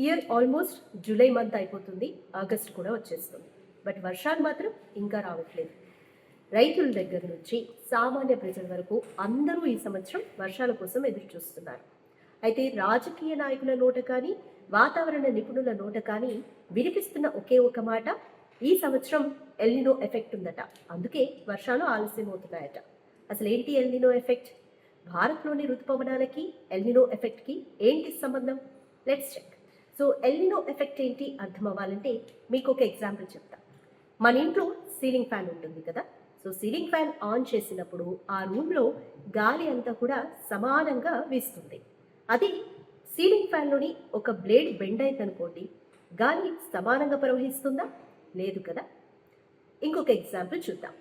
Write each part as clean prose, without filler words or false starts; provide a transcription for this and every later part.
Year almost July month అయిపోతుంది, August కూడా వచ్చేస్తుంది. బట్ వర్షాలు మాత్రం ఇంకా రావట్లేదు. రైతుల దగ్గర నుంచి సామాన్య ప్రజల వరకు అందరూ ఈ సంవత్సరం వర్షాల కోసం ఎదురు చూస్తున్నారు. అయితే రాజకీయ నాయకుల నోట కానీ, వాతావరణ నిపుణుల నోట కానీ వినిపిస్తున్న ఒకే ఒక మాట, ఈ సంవత్సరం ఎల్నినో ఎఫెక్ట్ ఉందట, అందుకే వర్షాలు ఆలస్యం అవుతున్నాయట. అసలు ఏంటి ఎల్నినో ఎఫెక్ట్? భారత్లోని ఋతుపవనాలకి ఎల్నినో ఎఫెక్ట్కి ఏంటి సంబంధం? Let's check. So El Nino effect ఏంటి అర్థం అవ్వాలంటే మీకు ఒక ఎగ్జాంపుల్ చెప్తా. మన ఇంట్లో సీలింగ్ ఫ్యాన్ ఉంటుంది కదా. సో సీలింగ్ ఫ్యాన్ ఆన్ చేసినప్పుడు ఆ రూమ్లో గాలి అంతా కూడా సమానంగా వీస్తుంది. అది సీలింగ్ ఫ్యాన్లోని ఒక బ్లేడ్ బెండ్ అయిందనుకోండి, గాలి సమానంగా ప్రవహిస్తుందా? లేదు కదా. ఇంకొక ఎగ్జాంపుల్ చూద్దాం.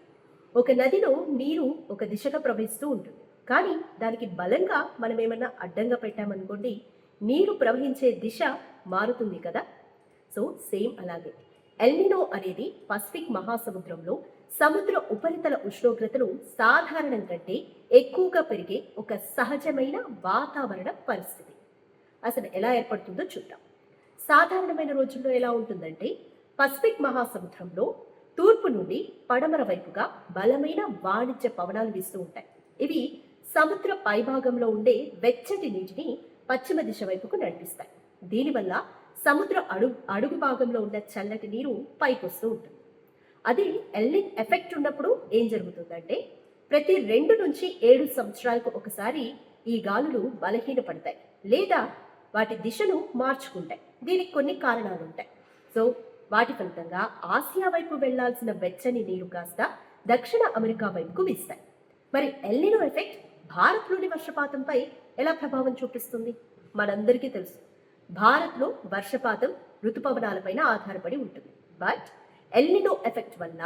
ఒక నదిలో నీరు ఒక దిశగా ప్రవహిస్తూ ఉంటుంది, కానీ దానికి బలంగా మనం ఏమన్నా అడ్డంగా పెట్టామనుకోండి, నీరు ప్రవహించే దిశ మారుతుంది కదా. సో సేమ్ అలాగే ఎల్నినో అనేది పసిఫిక్ మహాసముద్రంలో సముద్ర ఉపరితల ఉష్ణోగ్రతలు సాధారణం కంటే ఎక్కువగా పెరిగే ఒక సహజమైన వాతావరణ పరిస్థితి. అసలు ఎలా ఏర్పడుతుందో చూద్దాం. సాధారణమైన రోజుల్లో ఎలా ఉంటుందంటే, పసిఫిక్ మహాసముద్రంలో తూర్పు నుండి పడమర వైపుగా బలమైన వాణిజ్య పవనాలు వీస్తూ ఉంటాయి. ఇవి సముద్ర పైభాగంలో ఉండే వెచ్చటి నీటిని పశ్చిమ దిశ వైపుకు నడిపిస్తాయి. దీనివల్ల సముద్ర అడుగు భాగంలో ఉన్న చల్లటి నీరు పైకొస్తూ ఉంటుంది. అది ఎల్నిన్ ఎఫెక్ట్ ఉన్నప్పుడు ఏం జరుగుతుందంటే, ప్రతి 2 నుంచి 7 సంవత్సరాలకు ఒకసారి ఈ గాలులు బలహీనపడతాయి లేదా వాటి దిశను మార్చుకుంటాయి. దీనికి కొన్ని కారణాలు ఉంటాయి. సో వాటి ఫలితంగా ఆసియా వైపు వెళ్లాల్సిన వెచ్చని నీరు కాస్త దక్షిణ అమెరికా వైపుకు వీస్తాయి. మరి ఎల్నినో ఎఫెక్ట్ భారత్లోని వర్షపాతంపై ఎలా ప్రభావం చూపిస్తుంది? మనందరికీ తెలుసు, భారత్లో వర్షపాతం ఋతుపవనాలపైన ఆధారపడి ఉంటుంది. బట్ ఎల్నినో ఎఫెక్ట్ వల్ల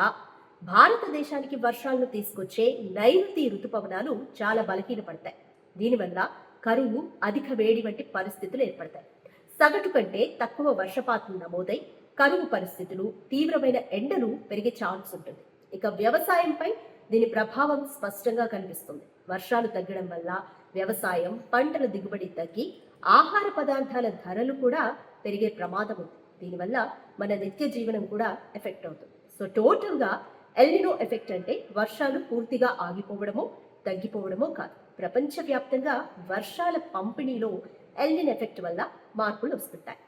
భారతదేశానికి వర్షాలను తీసుకొచ్చే నైరుతి ఋతుపవనాలు చాలా బలహీనపడతాయి. దీనివల్ల కరువు, అధిక వేడి వంటి పరిస్థితులు ఏర్పడతాయి. సగటు కంటే తక్కువ వర్షపాతం నమోదై కరువు పరిస్థితులు, తీవ్రమైన ఎండలు పెరిగే ఛాన్స్ ఉంటుంది. ఇక వ్యవసాయంపై దీని ప్రభావం స్పష్టంగా కనిపిస్తుంది. వర్షాలు తగ్గడం వల్ల వ్యవసాయం, పంటల దిగుబడి తగ్గి ఆహార పదార్థాల ధరలు కూడా పెరిగే ప్రమాదం ఉంది. దీనివల్ల మన నిత్య జీవనం కూడా ఎఫెక్ట్ అవుతుంది. సో టోటల్గా ఎల్నినో ఎఫెక్ట్ అంటే వర్షాలు పూర్తిగా ఆగిపోవడమో, తగ్గిపోవడమో కాదు. ప్రపంచవ్యాప్తంగా వర్షాల పంపిణీలో ఎల్నిన్ ఎఫెక్ట్ వల్ల మార్పులు వస్తుంటాయి.